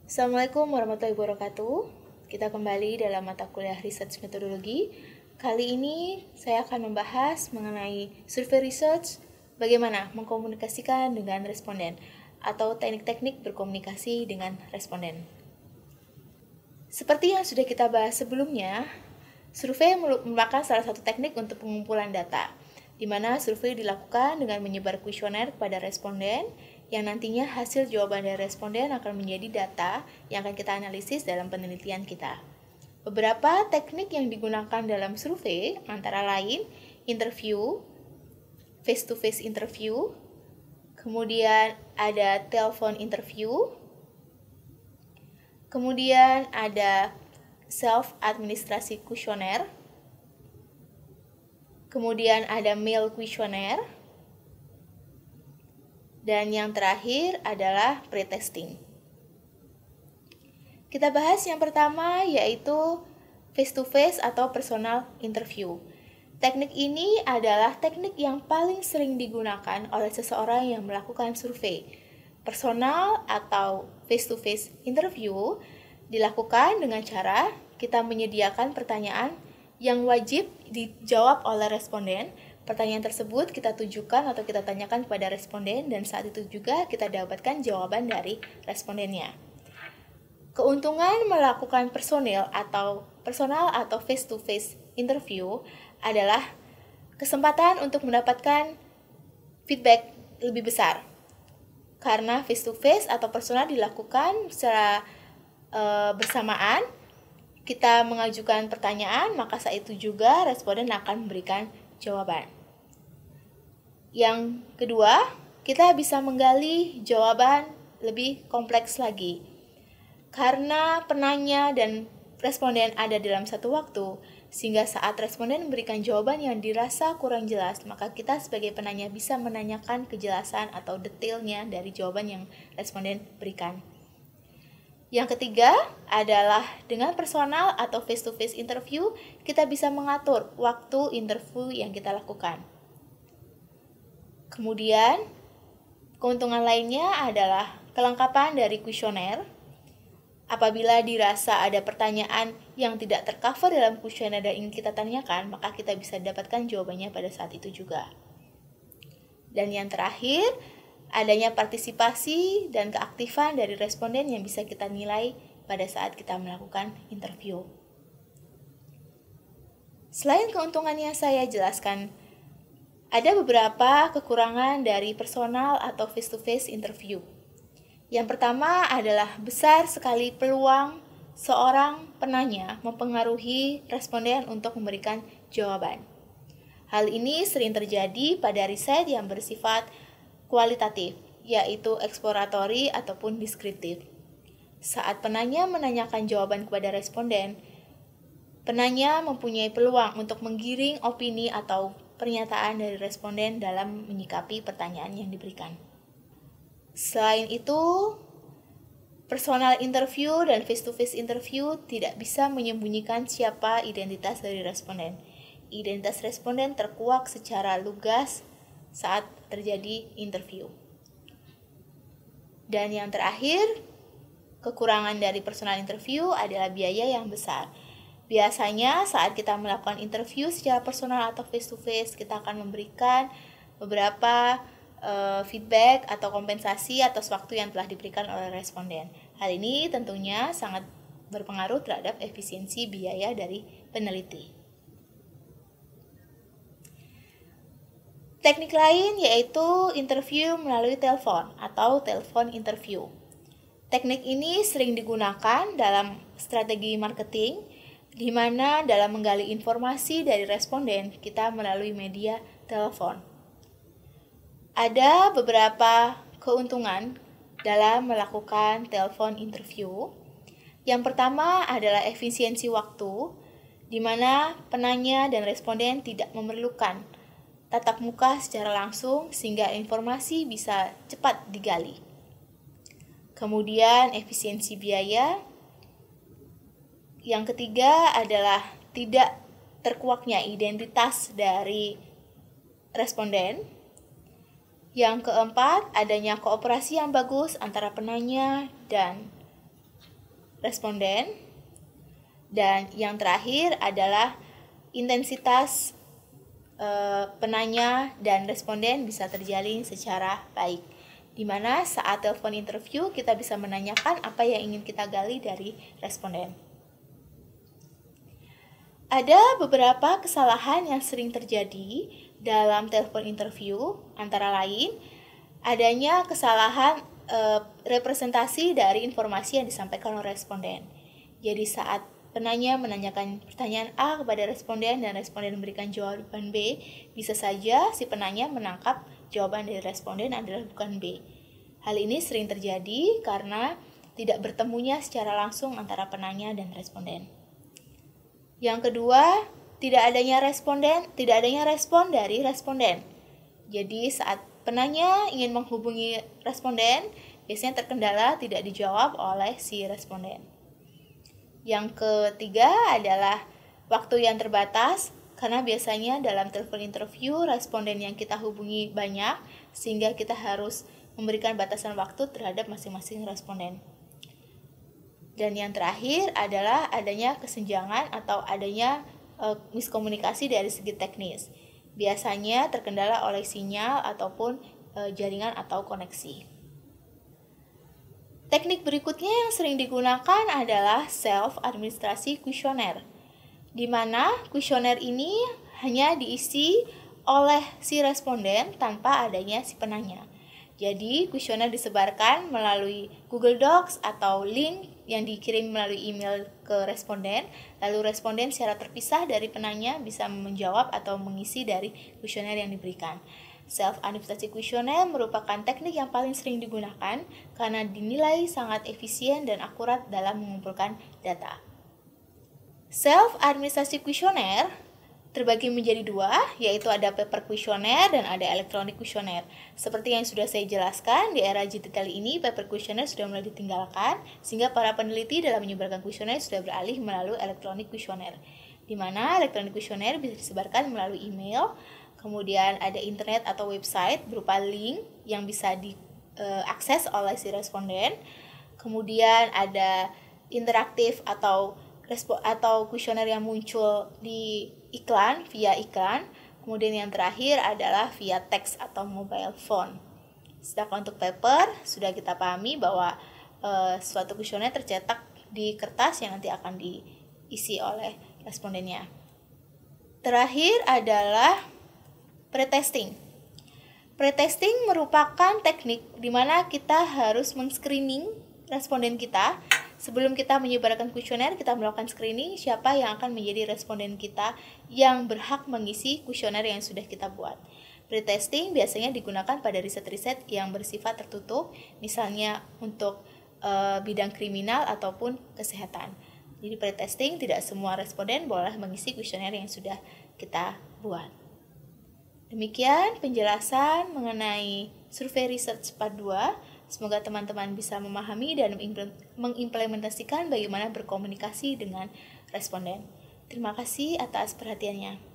Assalamualaikum warahmatullahi wabarakatuh. Kita kembali dalam mata kuliah Research Metodologi. Kali ini saya akan membahas mengenai survei research, bagaimana mengkomunikasikan dengan responden atau teknik-teknik berkomunikasi dengan responden. Seperti yang sudah kita bahas sebelumnya, survei merupakan salah satu teknik untuk pengumpulan data, di mana survei dilakukan dengan menyebar kuesioner kepada responden, yang nantinya hasil jawaban dari responden akan menjadi data yang akan kita analisis dalam penelitian kita. Beberapa teknik yang digunakan dalam survei antara lain interview, face-to-face interview, kemudian ada telepon interview, kemudian ada self-administrasi kuesioner, kemudian ada mail kuesioner, dan yang terakhir adalah pretesting. Kita bahas yang pertama yaitu face-to-face atau personal interview. Teknik ini adalah teknik yang paling sering digunakan oleh seseorang yang melakukan survei. Personal atau face-to-face interview dilakukan dengan cara kita menyediakan pertanyaan yang wajib dijawab oleh responden. Pertanyaan tersebut kita tujukan atau kita tanyakan kepada responden dan saat itu juga kita dapatkan jawaban dari respondennya. Keuntungan melakukan personal atau face-to-face interview adalah kesempatan untuk mendapatkan feedback lebih besar. Karena face-to-face atau personal dilakukan secara bersamaan, kita mengajukan pertanyaan, maka saat itu juga responden akan memberikan jawaban. Yang kedua, kita bisa menggali jawaban lebih kompleks lagi. Karena penanya dan responden ada dalam satu waktu, sehingga saat responden memberikan jawaban yang dirasa kurang jelas, maka kita sebagai penanya bisa menanyakan kejelasan atau detailnya dari jawaban yang responden berikan. Yang ketiga adalah dengan personal atau face-to-face interview, kita bisa mengatur waktu interview yang kita lakukan. Kemudian, keuntungan lainnya adalah kelengkapan dari kuesioner. Apabila dirasa ada pertanyaan yang tidak tercover dalam kuesioner dan ingin kita tanyakan, maka kita bisa dapatkan jawabannya pada saat itu juga. Dan yang terakhir, adanya partisipasi dan keaktifan dari responden yang bisa kita nilai pada saat kita melakukan interview. Selain keuntungan yang saya jelaskan, ada beberapa kekurangan dari personal atau face-to-face interview. Yang pertama adalah besar sekali peluang seorang penanya mempengaruhi responden untuk memberikan jawaban. Hal ini sering terjadi pada riset yang bersifat kualitatif, yaitu eksploratory ataupun deskriptif. Saat penanya menanyakan jawaban kepada responden, penanya mempunyai peluang untuk menggiring opini atau pernyataan dari responden dalam menyikapi pertanyaan yang diberikan. Selain itu, personal interview dan face-to-face interview tidak bisa menyembunyikan siapa identitas dari responden. Identitas responden terkuak secara lugas saat terjadi interview. Dan yang terakhir, kekurangan dari personal interview adalah biaya yang besar. Biasanya saat kita melakukan interview secara personal atau face-to-face, kita akan memberikan beberapa feedback atau kompensasi atas waktu yang telah diberikan oleh responden. Hal ini tentunya sangat berpengaruh terhadap efisiensi biaya dari peneliti. Teknik lain yaitu interview melalui telepon atau telepon interview. Teknik ini sering digunakan dalam strategi marketing, di mana dalam menggali informasi dari responden kita melalui media telepon. Ada beberapa keuntungan dalam melakukan telepon interview. Yang pertama adalah efisiensi waktu, di mana penanya dan responden tidak memerlukan tatap muka secara langsung sehingga informasi bisa cepat digali. Kemudian efisiensi biaya. Yang ketiga adalah tidak terkuaknya identitas dari responden. Yang keempat, adanya kooperasi yang bagus antara penanya dan responden. Dan yang terakhir adalah intensitas penanya dan responden bisa terjalin secara baik, di mana saat telepon interview kita bisa menanyakan apa yang ingin kita gali dari responden. Ada beberapa kesalahan yang sering terjadi dalam telepon interview, antara lain adanya kesalahan representasi dari informasi yang disampaikan oleh responden. Jadi saat penanya menanyakan pertanyaan A kepada responden dan responden memberikan jawaban B, bisa saja si penanya menangkap jawaban dari responden adalah bukan B. Hal ini sering terjadi karena tidak bertemunya secara langsung antara penanya dan responden. Yang kedua, tidak adanya respon dari responden. Jadi saat penanya ingin menghubungi responden, biasanya terkendala tidak dijawab oleh si responden. Yang ketiga adalah waktu yang terbatas, karena biasanya dalam telepon interview responden yang kita hubungi banyak, sehingga kita harus memberikan batasan waktu terhadap masing-masing responden. Dan yang terakhir adalah adanya kesenjangan atau adanya miskomunikasi dari segi teknis. Biasanya terkendala oleh sinyal ataupun jaringan atau koneksi. Teknik berikutnya yang sering digunakan adalah self-administrasi kuesioner, di mana kuesioner ini hanya diisi oleh si responden tanpa adanya si penanya. Jadi, kuesioner disebarkan melalui Google Docs atau link yang dikirim melalui email ke responden, lalu responden secara terpisah dari penanya bisa menjawab atau mengisi dari kuesioner yang diberikan. Self-administrasi kuesioner merupakan teknik yang paling sering digunakan karena dinilai sangat efisien dan akurat dalam mengumpulkan data. Self-administrasi kuesioner terbagi menjadi dua, yaitu ada paper kuesioner dan ada electronic kuesioner. Seperti yang sudah saya jelaskan, di era digital ini paper kuesioner sudah mulai ditinggalkan, sehingga para peneliti dalam menyebarkan kuesioner sudah beralih melalui electronic kuesioner, di mana electronic kuesioner bisa disebarkan melalui email. Kemudian ada internet atau website berupa link yang bisa diakses oleh si responden. Kemudian ada interaktif atau kuesioner yang muncul di iklan, via iklan. Kemudian yang terakhir adalah via teks atau mobile phone. Sedangkan untuk paper, sudah kita pahami bahwa suatu kuesioner tercetak di kertas yang nanti akan diisi oleh respondennya. Terakhir adalah pretesting. Pretesting merupakan teknik di mana kita harus men-screening responden kita. Sebelum kita menyebarkan kuesioner, kita melakukan screening siapa yang akan menjadi responden kita yang berhak mengisi kuesioner yang sudah kita buat. Pretesting biasanya digunakan pada riset-riset yang bersifat tertutup, misalnya untuk bidang kriminal ataupun kesehatan. Jadi pretesting tidak semua responden boleh mengisi kuesioner yang sudah kita buat. Demikian penjelasan mengenai survei research part 2. Semoga teman-teman bisa memahami dan mengimplementasikan bagaimana berkomunikasi dengan responden. Terima kasih atas perhatiannya.